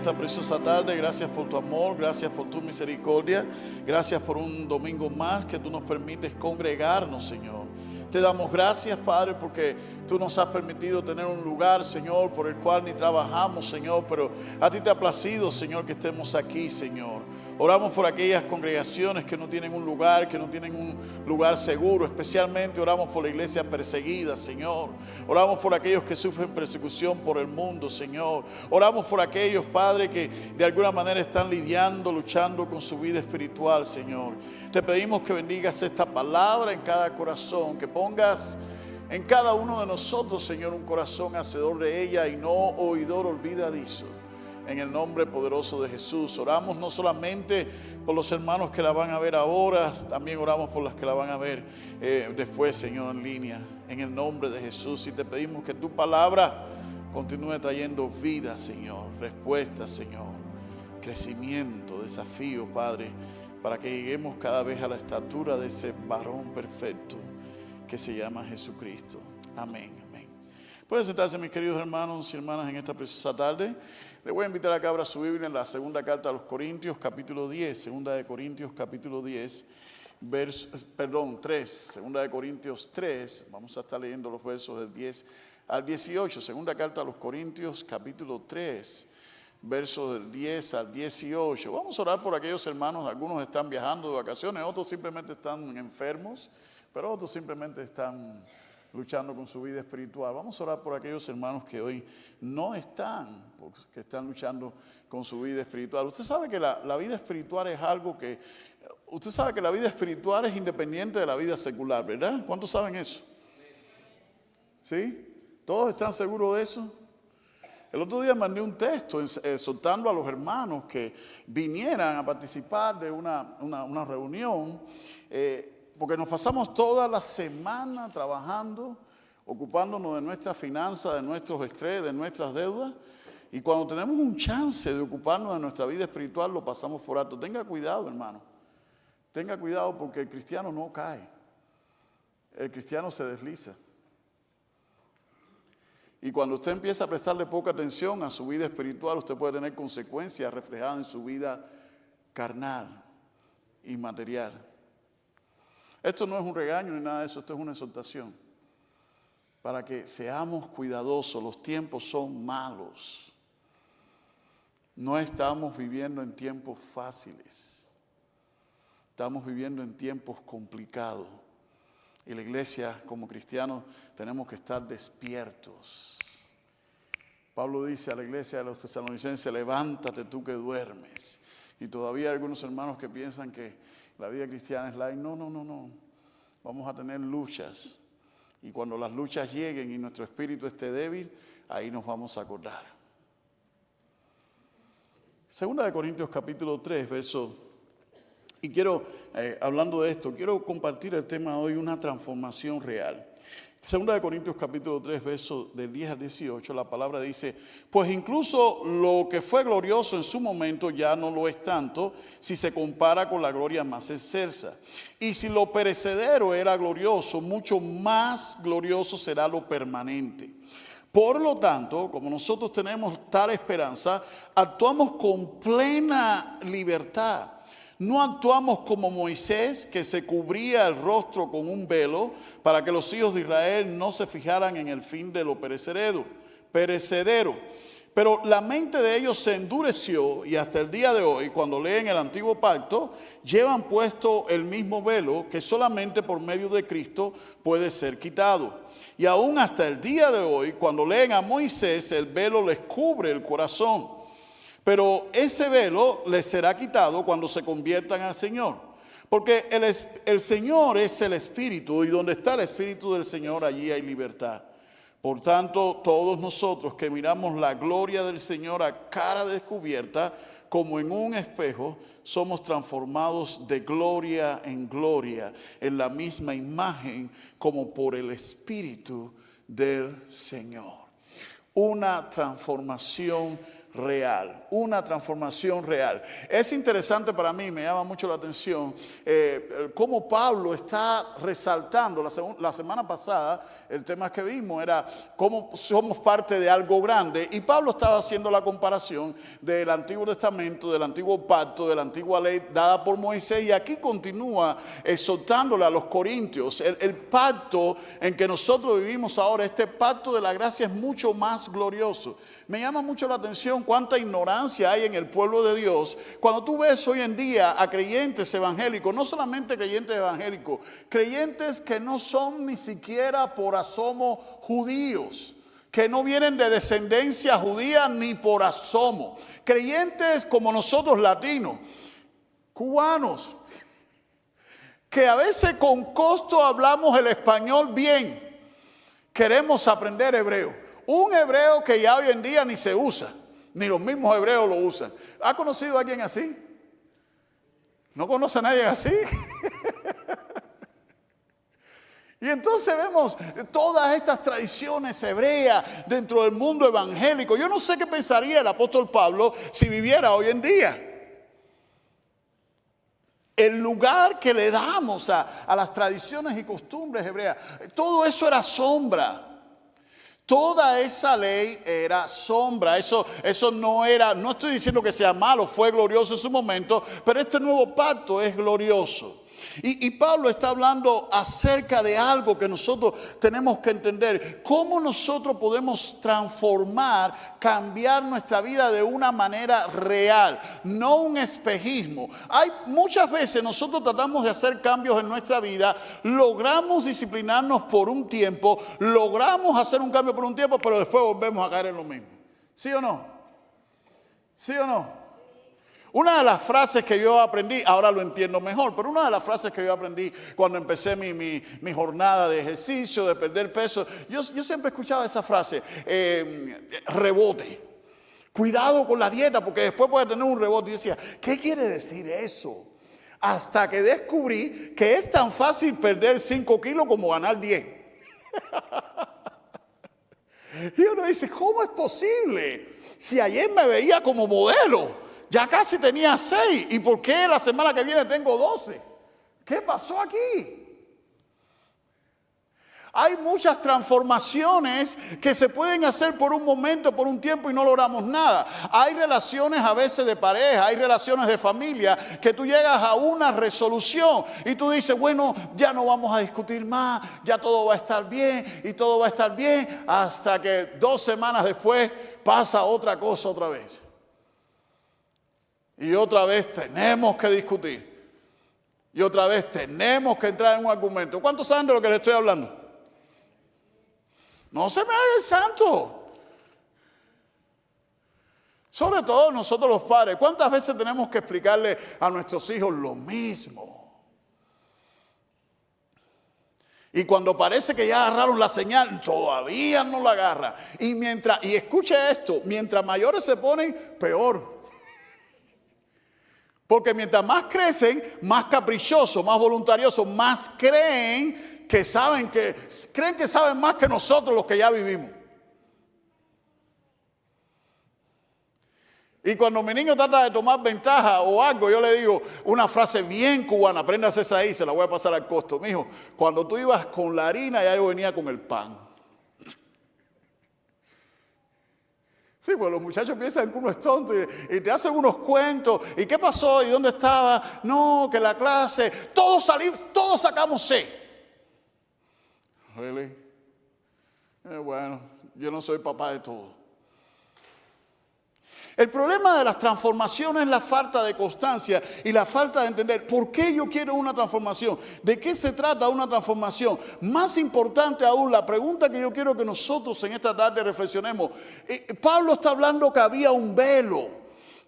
esta preciosa tarde. Gracias por tu amor, gracias por tu misericordia. Gracias por un domingo más que tú nos permites congregarnos, Señor. Te damos gracias, Padre, porque tú nos has permitido tener un lugar, Señor, por el cual ni trabajamos, Señor, pero a ti te ha placido, Señor, que estemos aquí, Señor. Oramos por aquellas congregaciones que no tienen un lugar, que no tienen un lugar seguro. Especialmente oramos por la iglesia perseguida, Señor. Oramos por aquellos que sufren persecución por el mundo, Señor. Oramos por aquellos, Padre, que de alguna manera están lidiando, luchando con su vida espiritual, Señor. Te pedimos que bendigas esta palabra en cada corazón, que pongas en cada uno de nosotros, Señor, un corazón hacedor de ella y no oidor olvidadizo. En el nombre poderoso de Jesús, oramos no solamente por los hermanos que la van a ver ahora, también oramos por las que la van a ver después, Señor, en línea. En el nombre de Jesús, y te pedimos que tu palabra continúe trayendo vida, Señor, respuesta, Señor, crecimiento, desafío, Padre, para que lleguemos cada vez a la estatura de ese varón perfecto que se llama Jesucristo. Amén, amén. Pueden sentarse, mis queridos hermanos y hermanas, en esta preciosa tarde. Le voy a invitar a que abra su Biblia en la segunda carta a los Corintios, capítulo 10, segunda de Corintios, capítulo 10, segunda de Corintios 3, vamos a estar leyendo los versos del 10 al 18, segunda carta a los Corintios, capítulo 3, versos del 10 al 18. Vamos a orar por aquellos hermanos, algunos están viajando de vacaciones, otros simplemente están enfermos, pero otros simplemente están luchando con su vida espiritual. Vamos a orar por aquellos hermanos que hoy no están, que están luchando con su vida espiritual. Usted sabe que la vida espiritual es algo que, usted sabe que la vida espiritual es independiente de la vida secular, ¿verdad? ¿Cuántos saben eso? ¿Sí? ¿Todos están seguros de eso? El otro día mandé un texto exhortando a los hermanos que vinieran a participar de una reunión, porque nos pasamos toda la semana trabajando, ocupándonos de nuestras finanzas, de nuestros estrés, de nuestras deudas. Y cuando tenemos un chance de ocuparnos de nuestra vida espiritual, lo pasamos por alto. Tenga cuidado, hermano. Tenga cuidado, porque el cristiano no cae. El cristiano se desliza. Y cuando usted empieza a prestarle poca atención a su vida espiritual, usted puede tener consecuencias reflejadas en su vida carnal y material. Esto no es un regaño ni nada de eso, esto es una exhortación para que seamos cuidadosos. Los tiempos son malos. No estamos viviendo en tiempos fáciles. Estamos viviendo en tiempos complicados. Y la iglesia, como cristianos, tenemos que estar despiertos. Pablo dice a la iglesia de los tesalonicenses: levántate tú que duermes. Y todavía hay algunos hermanos que piensan que la vida cristiana es light. No. Vamos a tener luchas. Y cuando las luchas lleguen y nuestro espíritu esté débil, ahí nos vamos a acordar. Segunda de Corintios capítulo 3, verso. Y quiero, hablando de esto, quiero compartir el tema de hoy, una transformación real. Segunda de Corintios capítulo 3, versos del 10 al 18, la palabra dice: pues incluso lo que fue glorioso en su momento ya no lo es tanto si se compara con la gloria más excelsa. Y si lo perecedero era glorioso, mucho más glorioso será lo permanente. Por lo tanto, como nosotros tenemos tal esperanza, actuamos con plena libertad. No actuamos como Moisés, que se cubría el rostro con un velo para que los hijos de Israel no se fijaran en el fin de lo perecedero. Pero la mente de ellos se endureció, y hasta el día de hoy, cuando leen el antiguo pacto, llevan puesto el mismo velo que solamente por medio de Cristo puede ser quitado. Y aún hasta el día de hoy, cuando leen a Moisés, el velo les cubre el corazón. Pero ese velo les será quitado cuando se conviertan al Señor. Porque el Señor es el Espíritu, y donde está el Espíritu del Señor, allí hay libertad. Por tanto, todos nosotros que miramos la gloria del Señor a cara descubierta, como en un espejo, somos transformados de gloria en gloria, en la misma imagen como por el Espíritu del Señor. Una transformación real, una transformación real. Es interesante para mí, me llama mucho la atención, cómo Pablo está resaltando. La semana pasada el tema que vimos era cómo somos parte de algo grande, y Pablo estaba haciendo la comparación del Antiguo Testamento, del Antiguo Pacto, de la antigua ley dada por Moisés, y aquí continúa exhortándole a los corintios. El pacto en que nosotros vivimos ahora, este pacto de la gracia, es mucho más glorioso. Me llama mucho la atención cuánta ignorancia hay en el pueblo de Dios. Cuando tú ves hoy en día a creyentes evangélicos, no solamente creyentes evangélicos, creyentes que no son ni siquiera por asomo judíos, que no vienen de descendencia judía ni por asomo, creyentes como nosotros latinos, cubanos, que a veces con costo hablamos el español bien, queremos aprender hebreo. Un hebreo que ya hoy en día ni se usa, ni los mismos hebreos lo usan. ¿Ha conocido a alguien así? ¿No conoce a nadie así? Y entonces vemos todas estas tradiciones hebreas dentro del mundo evangélico. Yo no sé qué pensaría el apóstol Pablo si viviera hoy en día. El lugar que le damos a las tradiciones y costumbres hebreas, todo eso era sombra. Toda esa ley era sombra. Eso no era, no estoy diciendo que sea malo, fue glorioso en su momento, pero este nuevo pacto es glorioso. Y Pablo está hablando acerca de algo que nosotros tenemos que entender. Cómo nosotros podemos transformar, cambiar nuestra vida de una manera real, no un espejismo. Muchas veces nosotros tratamos de hacer cambios en nuestra vida, logramos disciplinarnos por un tiempo, logramos hacer un cambio por un tiempo, pero después volvemos a caer en lo mismo. ¿Sí o no? ¿Sí o no? Una de las frases que yo aprendí, ahora lo entiendo mejor, pero una de las frases que yo aprendí cuando empecé mi jornada de ejercicio, de perder peso, yo siempre escuchaba esa frase, rebote. Cuidado con la dieta porque después puede tener un rebote. Y decía, ¿qué quiere decir eso? Hasta que descubrí que es tan fácil perder 5 kilos como ganar 10. Y uno dice, ¿cómo es posible? Si ayer me veía como modelo, ya casi tenía 6. ¿Y por qué la semana que viene tengo 12? ¿Qué pasó aquí? Hay muchas transformaciones que se pueden hacer por un momento, por un tiempo, y no logramos nada. Hay relaciones a veces de pareja, hay relaciones de familia, que tú llegas a una resolución y tú dices, bueno, ya no vamos a discutir más, ya todo va a estar bien y todo va a estar bien, hasta que 2 semanas después pasa otra cosa otra vez. Y otra vez tenemos que discutir. Y otra vez tenemos que entrar en un argumento. ¿Cuántos saben de lo que les estoy hablando? No se me haga el santo. Sobre todo nosotros los padres. ¿Cuántas veces tenemos que explicarle a nuestros hijos lo mismo? Y cuando parece que ya agarraron la señal, todavía no la agarra. Y escuche esto, mientras mayores se ponen, peor. Porque mientras más crecen, más caprichosos, más voluntariosos, más creen que saben más que nosotros los que ya vivimos. Y cuando mi niño trata de tomar ventaja o algo, yo le digo una frase bien cubana, apréndase esa ahí, se la voy a pasar al costo. Mijo, cuando tú ibas con la harina, ya yo venía con el pan. Sí, pues los muchachos piensan que uno es tonto y te hacen unos cuentos. ¿Y qué pasó? ¿Y dónde estaba? No, que la clase, todos sacamos C. ¿Really? Bueno, yo no soy papá de todo. El problema de las transformaciones es la falta de constancia y la falta de entender por qué yo quiero una transformación, de qué se trata una transformación. Más importante aún, la pregunta que yo quiero que nosotros en esta tarde reflexionemos. Pablo está hablando que había un velo,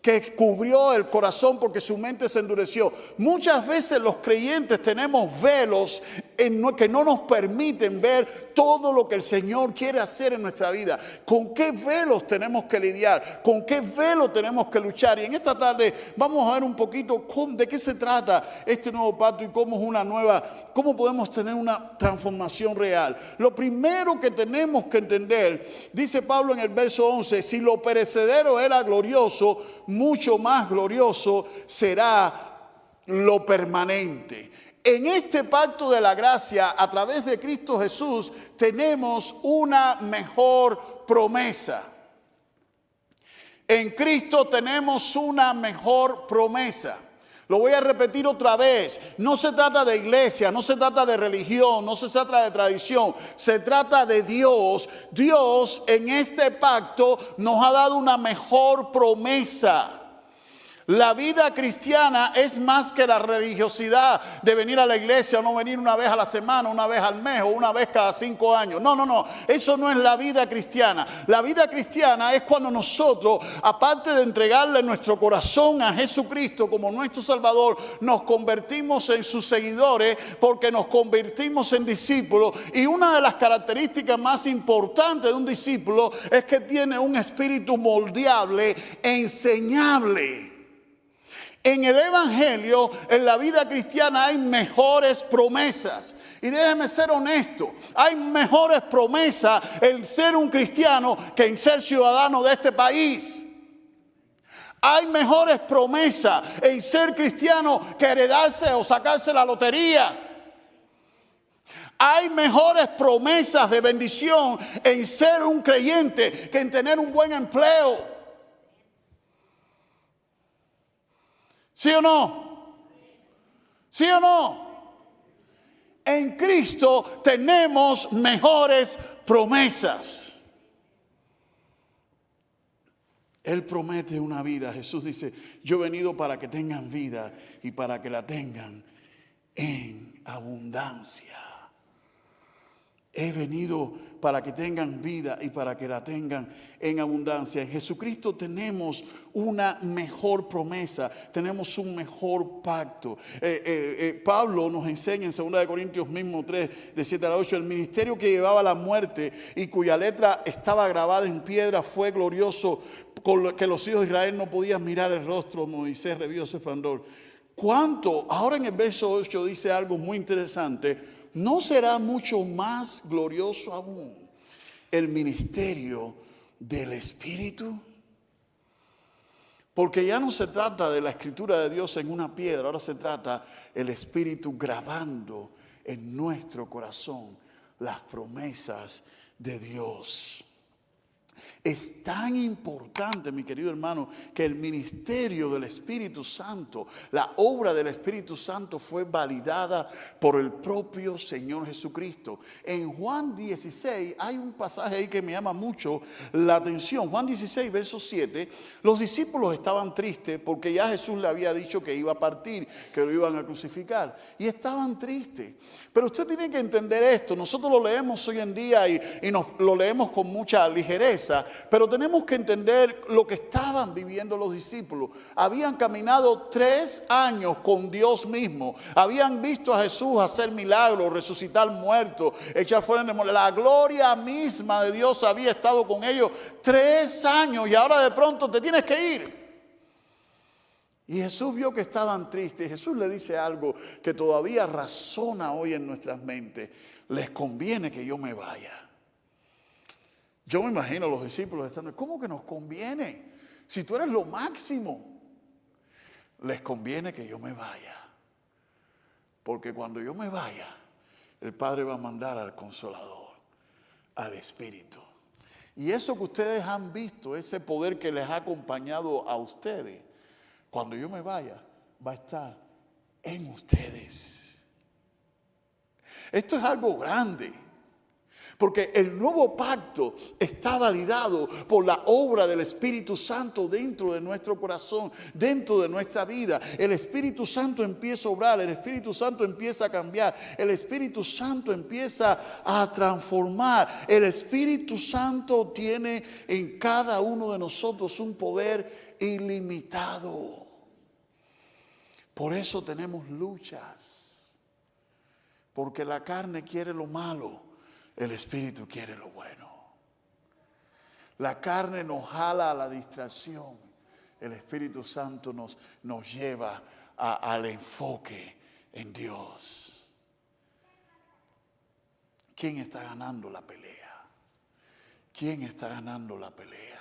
que cubrió el corazón porque su mente se endureció. Muchas veces los creyentes tenemos velos que no nos permiten ver todo lo que el Señor quiere hacer en nuestra vida. ¿Con qué velos tenemos que lidiar? ¿Con qué velo tenemos que luchar? Y en esta tarde vamos a ver un poquito de qué se trata este nuevo pacto y cómo podemos tener una transformación real. Lo primero que tenemos que entender, dice Pablo en el verso 11, si lo perecedero era glorioso, mucho más glorioso será lo permanente. En este pacto de la gracia, a través de Cristo Jesús, tenemos una mejor promesa. En Cristo tenemos una mejor promesa. Lo voy a repetir otra vez. No se trata de iglesia, no se trata de religión, no se trata de tradición. Se trata de Dios. Dios en este pacto nos ha dado una mejor promesa. La vida cristiana es más que la religiosidad de venir a la iglesia o no venir una vez a la semana, una vez al mes o una vez cada 5 años. No. Eso no es la vida cristiana. La vida cristiana es cuando nosotros, aparte de entregarle nuestro corazón a Jesucristo como nuestro Salvador, nos convertimos en sus seguidores porque nos convertimos en discípulos. Y una de las características más importantes de un discípulo es que tiene un espíritu moldeable, enseñable. En el Evangelio, en la vida cristiana hay mejores promesas. Y déjeme ser honesto, hay mejores promesas en ser un cristiano que en ser ciudadano de este país. Hay mejores promesas en ser cristiano que heredarse o sacarse la lotería. Hay mejores promesas de bendición en ser un creyente que en tener un buen empleo. ¿Sí o no? ¿Sí o no? En Cristo tenemos mejores promesas. Él promete una vida. Jesús dice, yo he venido para que tengan vida y para que la tengan en abundancia. He venido para que tengan vida y para que la tengan en abundancia. En Jesucristo tenemos una mejor promesa, tenemos un mejor pacto. Pablo nos enseña en 2 Corintios mismo 3, de 7 a 8, el ministerio que llevaba la muerte y cuya letra estaba grabada en piedra fue glorioso, con lo que los hijos de Israel no podían mirar el rostro de Moisés, revió su esplendor. ¿Cuánto? Ahora en el verso 8 dice algo muy interesante. ¿No será mucho más glorioso aún el ministerio del Espíritu? Porque ya no se trata de la escritura de Dios en una piedra, ahora se trata el Espíritu grabando en nuestro corazón las promesas de Dios. Es tan importante, mi querido hermano, que el ministerio del Espíritu Santo, la obra del Espíritu Santo fue validada por el propio Señor Jesucristo. En Juan 16 hay un pasaje ahí que me llama mucho la atención. Juan 16, verso 7, los discípulos estaban tristes porque ya Jesús le había dicho que iba a partir, que lo iban a crucificar. Y estaban tristes. Pero usted tiene que entender esto. Nosotros lo leemos hoy en día y lo leemos con mucha ligereza. Pero tenemos que entender lo que estaban viviendo los discípulos. Habían caminado 3 años con Dios mismo. Habían visto a Jesús hacer milagros, resucitar muertos, echar fuera demonios. La gloria misma de Dios había estado con ellos 3 años y ahora de pronto te tienes que ir. Y Jesús vio que estaban tristes. Jesús le dice algo que todavía razona hoy en nuestras mentes. Les conviene que yo me vaya. Yo me imagino a los discípulos estando, ¿cómo que nos conviene? Si tú eres lo máximo, les conviene que yo me vaya. Porque cuando yo me vaya, el Padre va a mandar al Consolador, al Espíritu. Y eso que ustedes han visto, ese poder que les ha acompañado a ustedes, cuando yo me vaya, va a estar en ustedes. Esto es algo grande. Porque el nuevo pacto está validado por la obra del Espíritu Santo dentro de nuestro corazón, dentro de nuestra vida. El Espíritu Santo empieza a obrar, el Espíritu Santo empieza a cambiar, el Espíritu Santo empieza a transformar. El Espíritu Santo tiene en cada uno de nosotros un poder ilimitado. Por eso tenemos luchas, porque la carne quiere lo malo. El Espíritu quiere lo bueno. La carne nos jala a la distracción. El Espíritu Santo nos lleva al enfoque en Dios. ¿Quién está ganando la pelea? ¿Quién está ganando la pelea?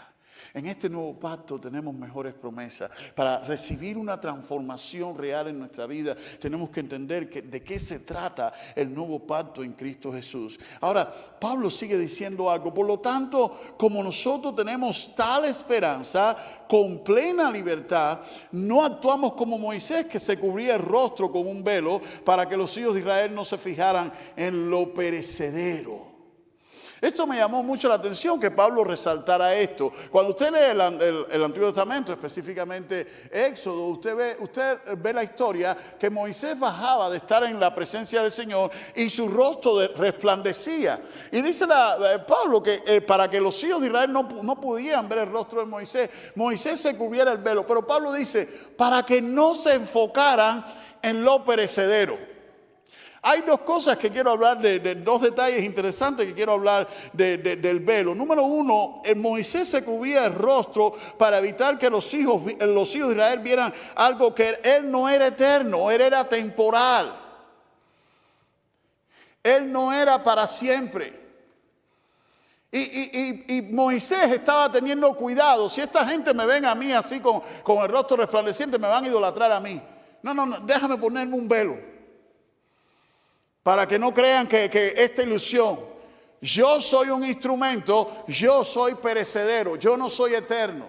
En este nuevo pacto tenemos mejores promesas. Para recibir una transformación real en nuestra vida, tenemos que entender de qué se trata el nuevo pacto en Cristo Jesús. Ahora, Pablo sigue diciendo algo. Por lo tanto, como nosotros tenemos tal esperanza, con plena libertad, no actuamos como Moisés, que se cubría el rostro con un velo para que los hijos de Israel no se fijaran en lo perecedero. Esto me llamó mucho la atención que Pablo resaltara esto. Cuando usted lee el Antiguo Testamento, específicamente Éxodo, usted ve la historia que Moisés bajaba de estar en la presencia del Señor y su rostro resplandecía. Y dice Pablo que para que los hijos de Israel no pudieran ver el rostro de Moisés, Moisés se cubriera el velo. Pero Pablo dice, para que no se enfocaran en lo perecedero. Hay dos cosas que quiero hablar, de dos detalles interesantes que quiero hablar del velo. Número uno, Moisés se cubría el rostro para evitar que los hijos de Israel vieran algo que él no era eterno, él era temporal. Él no era para siempre. Y Moisés estaba teniendo cuidado. Si esta gente me ven a mí así con el rostro resplandeciente, me van a idolatrar a mí. No, déjame ponerme un velo. Para que no crean que esta ilusión, yo soy un instrumento, yo soy perecedero, yo no soy eterno.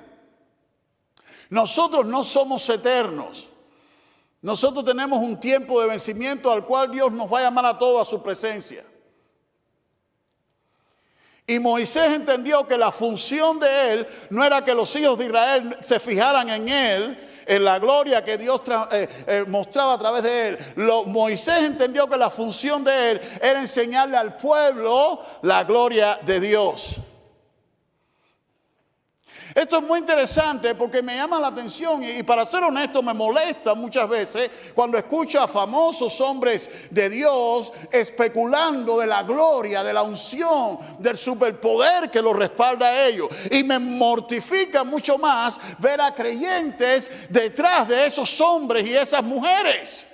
Nosotros no somos eternos. Nosotros tenemos un tiempo de vencimiento al cual Dios nos va a llamar a todos a su presencia. Y Moisés entendió que la función de él no era que los hijos de Israel se fijaran en él, en la gloria que Dios mostraba a través de él. Moisés entendió que la función de él era enseñarle al pueblo la gloria de Dios. Esto es muy interesante porque me llama la atención y para ser honesto me molesta muchas veces cuando escucho a famosos hombres de Dios especulando de la gloria, de la unción, del superpoder que los respalda a ellos. Y me mortifica mucho más ver a creyentes detrás de esos hombres y esas mujeres.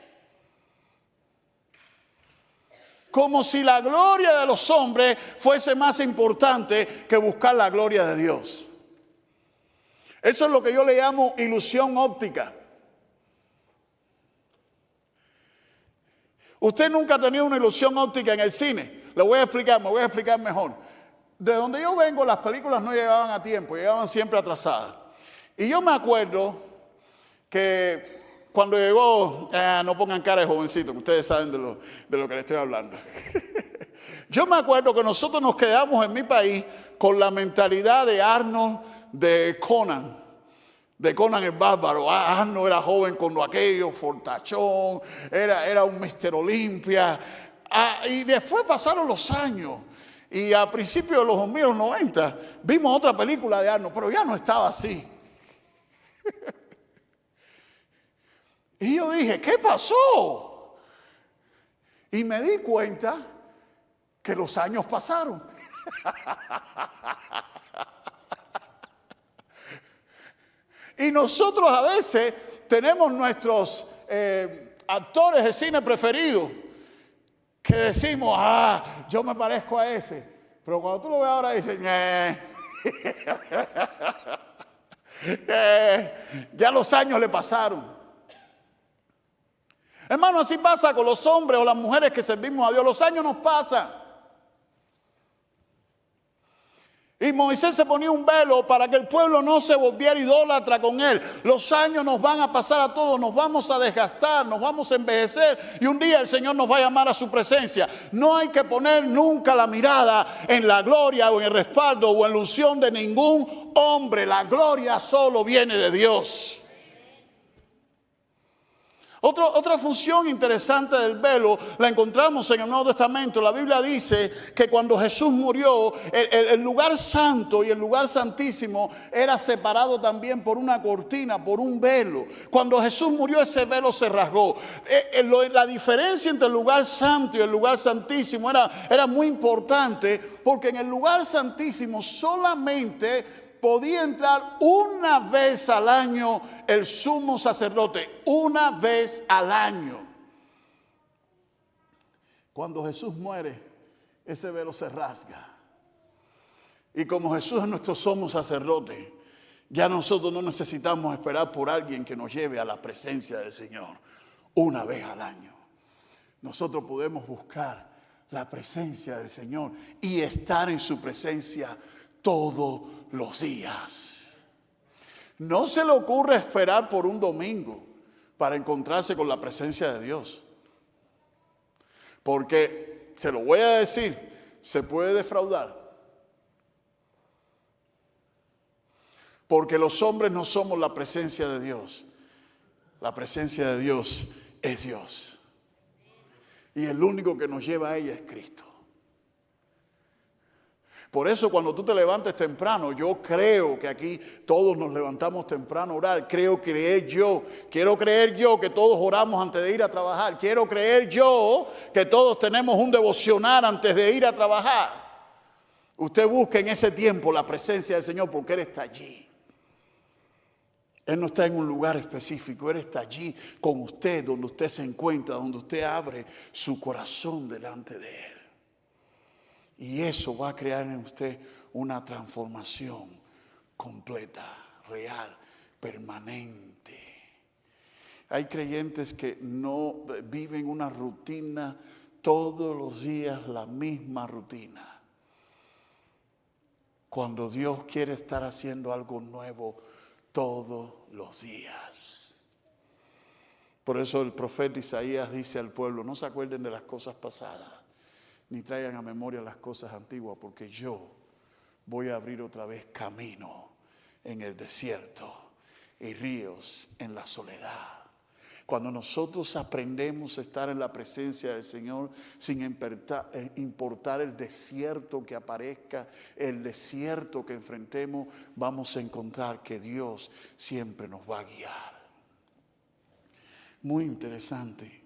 Como si la gloria de los hombres fuese más importante que buscar la gloria de Dios. Eso es lo que yo le llamo ilusión óptica. Usted nunca ha tenido una ilusión óptica en el cine. Me voy a explicar mejor. De donde yo vengo, las películas no llegaban a tiempo, llegaban siempre atrasadas. Y yo me acuerdo que cuando llegó, no pongan cara de jovencito, que ustedes saben de lo que les estoy hablando. Yo me acuerdo que nosotros nos quedamos en mi país con la mentalidad de Arnold, de Conan el Bárbaro. Arnold era joven cuando aquello, fortachón, era un Mr. Olympia. Y después pasaron los años y a principios de los 90 vimos otra película de Arnold, pero ya no estaba así. Y yo dije, ¿qué pasó? Y me di cuenta que los años pasaron. Y nosotros a veces tenemos nuestros actores de cine preferidos que decimos, yo me parezco a ese. Pero cuando tú lo ves ahora dices, ya los años le pasaron. Hermano, así pasa con los hombres o las mujeres que servimos a Dios. Los años nos pasan. Y Moisés se ponía un velo para que el pueblo no se volviera idólatra con él. Los años nos van a pasar a todos, nos vamos a desgastar, nos vamos a envejecer y un día el Señor nos va a llamar a su presencia. No hay que poner nunca la mirada en la gloria o en el respaldo o en la unción de ningún hombre. La gloria solo viene de Dios. Otra función interesante del velo la encontramos en el Nuevo Testamento. La Biblia dice que cuando Jesús murió, el lugar santo y el lugar santísimo era separado también por una cortina, por un velo. Cuando Jesús murió, ese velo se rasgó. La diferencia entre el lugar santo y el lugar santísimo era muy importante, porque en el lugar santísimo solamente podía entrar una vez al año el sumo sacerdote, una vez al año. Cuando Jesús muere, ese velo se rasga. Y como Jesús es nuestro sumo sacerdote, ya nosotros no necesitamos esperar por alguien que nos lleve a la presencia del Señor una vez al año. Nosotros podemos buscar la presencia del Señor y estar en su presencia todos los días. No se le ocurre esperar por un domingo para encontrarse con la presencia de Dios. Porque, se lo voy a decir, se puede defraudar. Porque los hombres no somos la presencia de Dios. La presencia de Dios es Dios. Y el único que nos lleva a ella es Cristo. Por eso cuando tú te levantes temprano, yo creo que aquí todos nos levantamos temprano a orar. Quiero creer yo que todos oramos antes de ir a trabajar. Quiero creer yo que todos tenemos un devocional antes de ir a trabajar. Usted busca en ese tiempo la presencia del Señor porque Él está allí. Él no está en un lugar específico, Él está allí con usted, donde usted se encuentra, donde usted abre su corazón delante de Él. Y eso va a crear en usted una transformación completa, real, permanente. Hay creyentes que no viven una rutina todos los días, la misma rutina. Cuando Dios quiere estar haciendo algo nuevo todos los días. Por eso el profeta Isaías dice al pueblo, no se acuerden de las cosas pasadas, ni traigan a memoria las cosas antiguas, porque yo voy a abrir otra vez camino en el desierto y ríos en la soledad. Cuando nosotros aprendemos a estar en la presencia del Señor, sin importar el desierto que aparezca, el desierto que enfrentemos, vamos a encontrar que Dios siempre nos va a guiar. Muy interesante,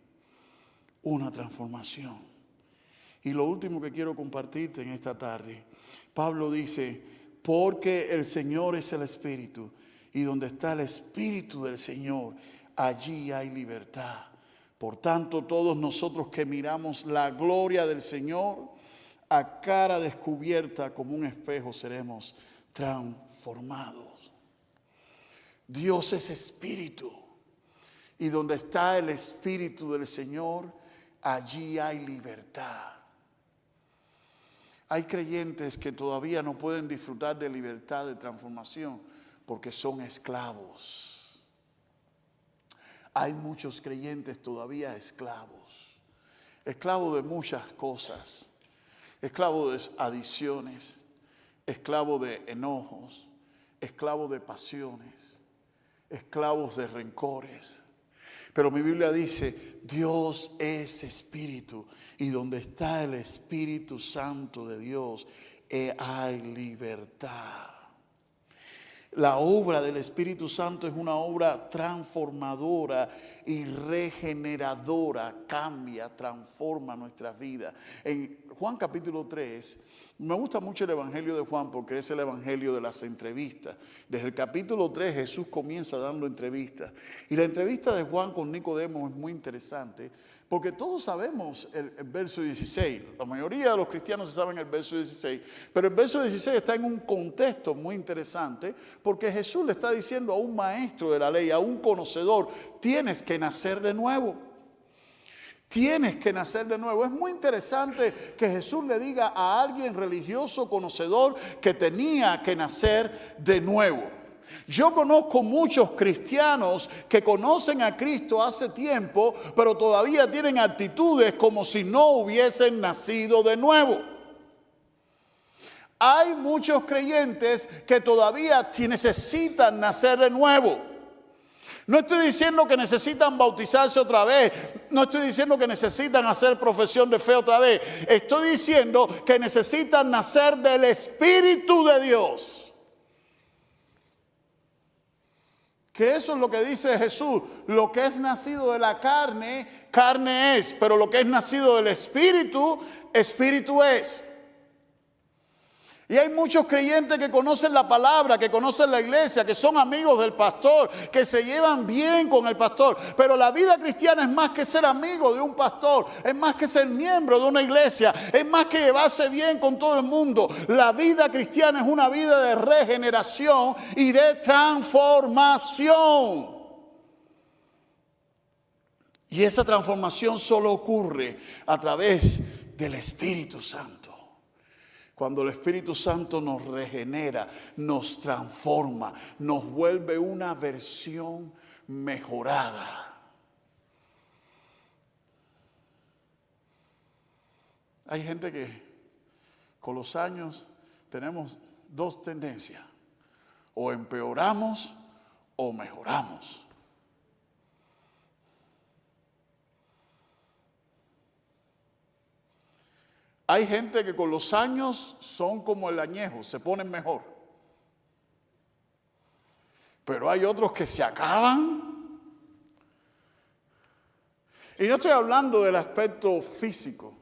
una transformación. Y lo último que quiero compartirte en esta tarde, Pablo dice, porque el Señor es el Espíritu, y donde está el Espíritu del Señor, allí hay libertad. Por tanto, todos nosotros que miramos la gloria del Señor, a cara descubierta como un espejo seremos transformados. Dios es Espíritu, y donde está el Espíritu del Señor, allí hay libertad. Hay creyentes que todavía no pueden disfrutar de libertad, de transformación, porque son esclavos. Hay muchos creyentes todavía esclavos. Esclavos de muchas cosas. Esclavos de adicciones. Esclavos de enojos. Esclavos de pasiones. Esclavos de rencores. Pero mi Biblia dice, Dios es Espíritu, y donde está el Espíritu Santo de Dios, hay libertad. La obra del Espíritu Santo es una obra transformadora y regeneradora. Cambia, transforma nuestras vidas. En Juan capítulo 3, me gusta mucho el Evangelio de Juan porque es el Evangelio de las entrevistas. Desde el capítulo 3 Jesús comienza dando entrevistas. Y la entrevista de Juan con Nicodemo es muy interesante porque todos sabemos el verso 16. La mayoría de los cristianos se saben el verso 16. Pero el verso 16 está en un contexto muy interesante porque Jesús le está diciendo a un maestro de la ley, a un conocedor, tienes que nacer de nuevo. Tienes que nacer de nuevo. Es muy interesante que Jesús le diga a alguien religioso, conocedor, que tenía que nacer de nuevo. Yo conozco muchos cristianos que conocen a Cristo hace tiempo, pero todavía tienen actitudes como si no hubiesen nacido de nuevo. Hay muchos creyentes que todavía necesitan nacer de nuevo. No estoy diciendo que necesitan bautizarse otra vez. No estoy diciendo que necesitan hacer profesión de fe otra vez. Estoy diciendo que necesitan nacer del Espíritu de Dios. Que eso es lo que dice Jesús. Lo que es nacido de la carne, carne es. Pero lo que es nacido del Espíritu, Espíritu es. Y hay muchos creyentes que conocen la palabra, que conocen la iglesia, que son amigos del pastor, que se llevan bien con el pastor. Pero la vida cristiana es más que ser amigo de un pastor, es más que ser miembro de una iglesia, es más que llevarse bien con todo el mundo. La vida cristiana es una vida de regeneración y de transformación. Y esa transformación solo ocurre a través del Espíritu Santo. Cuando el Espíritu Santo nos regenera, nos transforma, nos vuelve una versión mejorada. Hay gente que con los años tenemos dos tendencias: o empeoramos o mejoramos. Hay gente que con los años son como el añejo, se ponen mejor. Pero hay otros que se acaban. Y no estoy hablando del aspecto físico.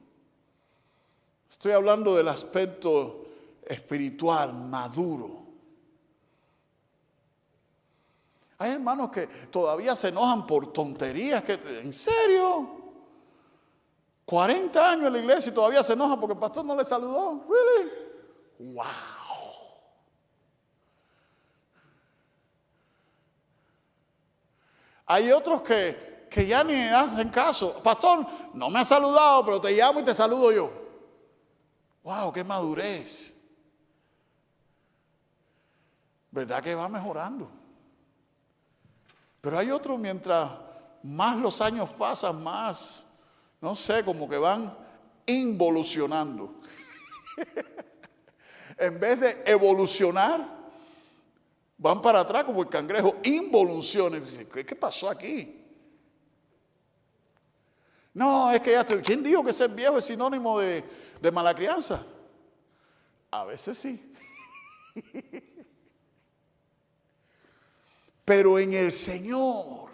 Estoy hablando del aspecto espiritual, maduro. Hay hermanos que todavía se enojan por tonterías. ¿En serio? 40 años en la iglesia y todavía se enoja porque el pastor no le saludó. ¿Really? ¡Wow! Hay otros que ya ni hacen caso. Pastor, no me ha saludado, pero te llamo y te saludo yo. ¡Wow! ¡Qué madurez! ¿Verdad que va mejorando? Pero hay otros, mientras más los años pasan, más, no sé, como que van involucionando. En vez de evolucionar, van para atrás como el cangrejo, involuciones. ¿Qué pasó aquí? No, es que ya estoy. ¿Quién dijo que ser viejo es sinónimo de mala crianza? A veces sí. Pero en el Señor,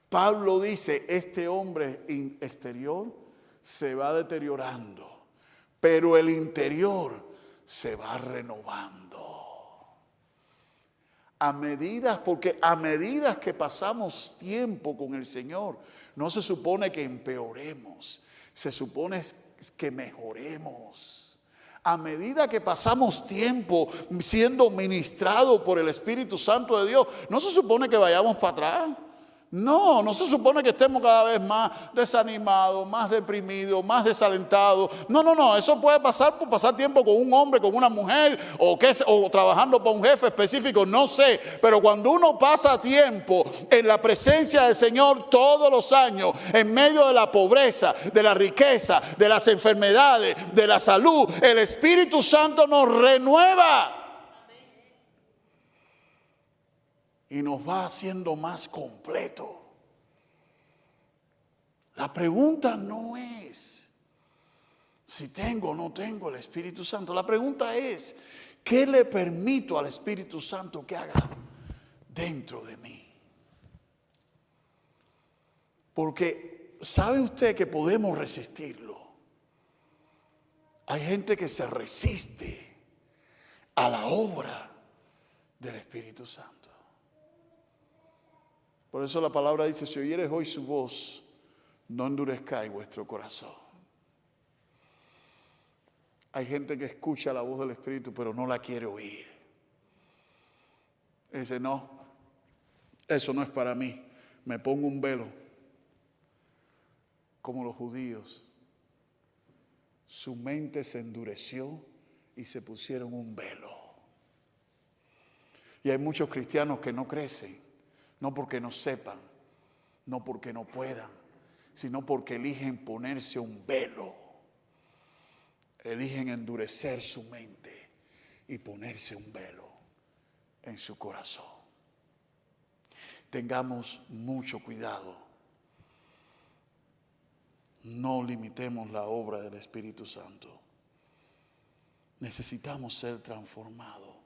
Pablo dice, este hombre exterior se va deteriorando, pero el interior se va renovando. Porque a medida que pasamos tiempo con el Señor, no se supone que empeoremos, se supone que mejoremos. A medida que pasamos tiempo siendo ministrados por el Espíritu Santo de Dios, no se supone que vayamos para atrás. No se supone que estemos cada vez más desanimados, más deprimidos, más desalentados. No, eso puede pasar por pasar tiempo con un hombre, con una mujer, o trabajando para un jefe específico, no sé. Pero cuando uno pasa tiempo en la presencia del Señor todos los años, en medio de la pobreza, de la riqueza, de las enfermedades, de la salud, el Espíritu Santo nos renueva. Y nos va haciendo más completo. La pregunta no es si tengo o no tengo el Espíritu Santo. La pregunta es, ¿qué le permito al Espíritu Santo que haga dentro de mí? Porque ¿sabe usted que podemos resistirlo? Hay gente que se resiste a la obra del Espíritu Santo. Por eso la palabra dice, si oyeres hoy su voz, no endurezcáis vuestro corazón. Hay gente que escucha la voz del Espíritu, pero no la quiere oír. Dice, no, eso no es para mí. Me pongo un velo. como los judíos, su mente se endureció y se pusieron un velo. Y hay muchos cristianos que no crecen, no porque no sepan, no porque no puedan, sino porque eligen ponerse un velo. Eligen endurecer su mente y ponerse un velo en su corazón. Tengamos mucho cuidado. No limitemos la obra del Espíritu Santo. Necesitamos ser transformados.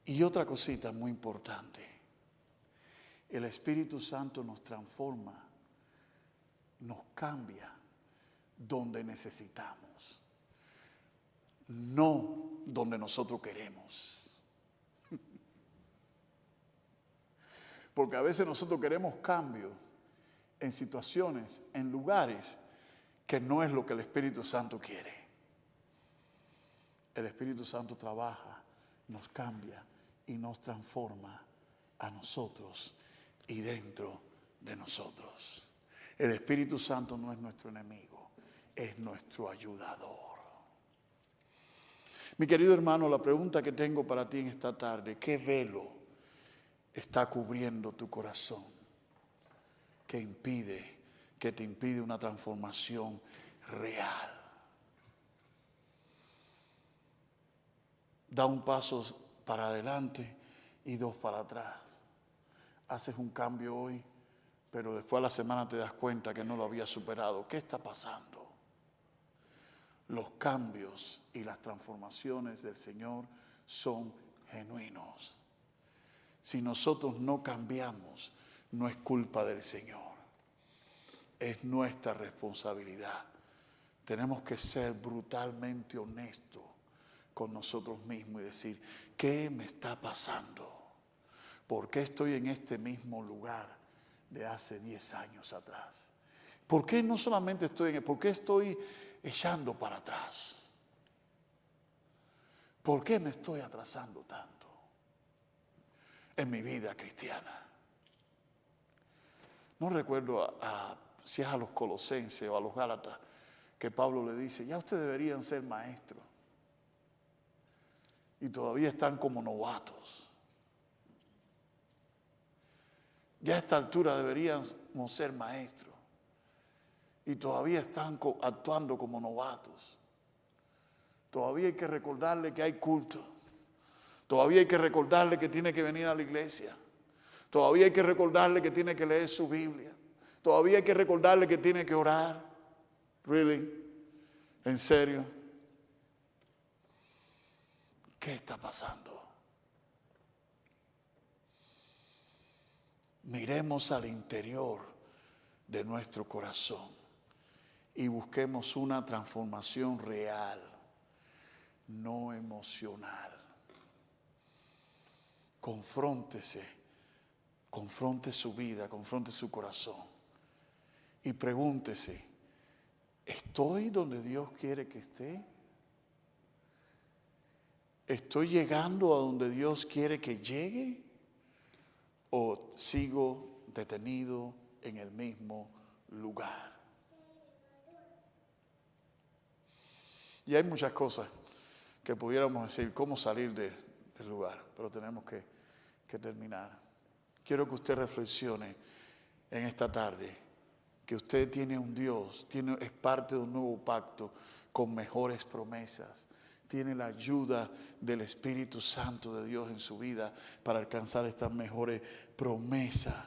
Y otra cosita muy importante. El Espíritu Santo nos transforma, nos cambia donde necesitamos, no donde nosotros queremos. Porque a veces nosotros queremos cambio en situaciones, en lugares que no es lo que el Espíritu Santo quiere. El Espíritu Santo trabaja, nos cambia y nos transforma a nosotros y dentro de nosotros. El Espíritu Santo no es nuestro enemigo, es nuestro ayudador. Mi querido hermano, la pregunta que tengo para ti en esta tarde: ¿qué velo está cubriendo tu corazón que te impide una transformación real? Da un paso para adelante y dos para atrás. Haces un cambio hoy, pero después a la semana te das cuenta que no lo habías superado. ¿Qué está pasando? Los cambios y las transformaciones del Señor son genuinos. Si nosotros no cambiamos, no es culpa del Señor. Es nuestra responsabilidad. Tenemos que ser brutalmente honestos con nosotros mismos y decir: ¿qué me está pasando? ¿Por qué estoy en este mismo lugar de hace 10 años atrás? ¿Por qué no solamente por qué estoy echando para atrás? ¿Por qué me estoy atrasando tanto en mi vida cristiana? No recuerdo si es a los Colosenses o a los Gálatas que Pablo le dice: ya ustedes deberían ser maestros y todavía están como novatos. Ya a esta altura deberíamos ser maestros y todavía están actuando como novatos. Todavía hay que recordarle que hay culto. Todavía hay que recordarle que tiene que venir a la iglesia. Todavía hay que recordarle que tiene que leer su Biblia. Todavía hay que recordarle que tiene que orar. ¿Really? ¿En serio? ¿Qué está pasando? Miremos al interior de nuestro corazón y busquemos una transformación real, no emocional. Confróntese, confronte su vida, confronte su corazón y pregúntese: ¿estoy donde Dios quiere que esté? ¿Estoy llegando a donde Dios quiere que llegue? ¿O sigo detenido en el mismo lugar? Y hay muchas cosas que pudiéramos decir, cómo salir del lugar, pero tenemos que terminar. Quiero que usted reflexione en esta tarde que usted tiene un Dios, es parte de un nuevo pacto con mejores promesas. Tiene la ayuda del Espíritu Santo de Dios en su vida para alcanzar estas mejores promesas.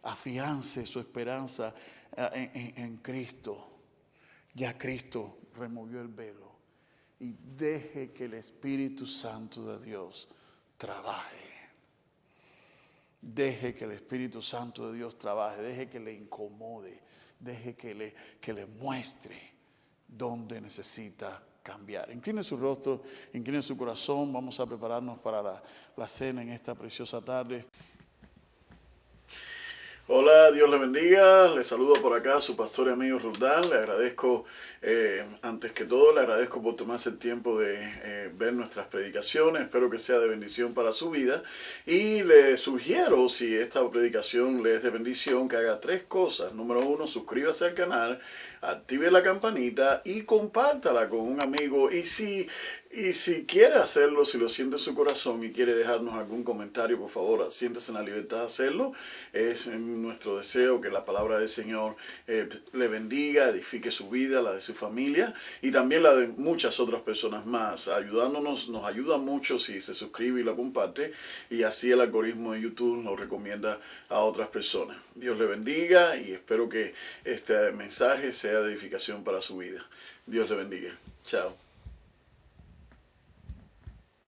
Afiance su esperanza en Cristo. Ya Cristo removió el velo. Y deje que el Espíritu Santo de Dios trabaje. Deje que el Espíritu Santo de Dios trabaje. Deje que le incomode. Deje que le muestre dónde necesita cambiar. Incline su rostro, incline su corazón. Vamos a prepararnos para la cena en esta preciosa tarde. Hola, Dios le bendiga. Le saludo por acá a su pastor y amigo Roldán. Le agradezco, antes que todo, le agradezco por tomarse el tiempo de ver nuestras predicaciones. Espero que sea de bendición para su vida. Y le sugiero, si esta predicación le es de bendición, que haga 3 cosas. Número 1, suscríbase al canal, active la campanita y compártala con un amigo. Y si quiere hacerlo, si lo siente en su corazón y quiere dejarnos algún comentario, por favor, siéntese en la libertad de hacerlo. Es nuestro deseo que la palabra del Señor le bendiga, edifique su vida, la de su familia y también la de muchas otras personas más. Ayudándonos, nos ayuda mucho si se suscribe y la comparte, y así el algoritmo de YouTube lo recomienda a otras personas. Dios le bendiga y espero que este mensaje sea de edificación para su vida. Dios le bendiga. Chao.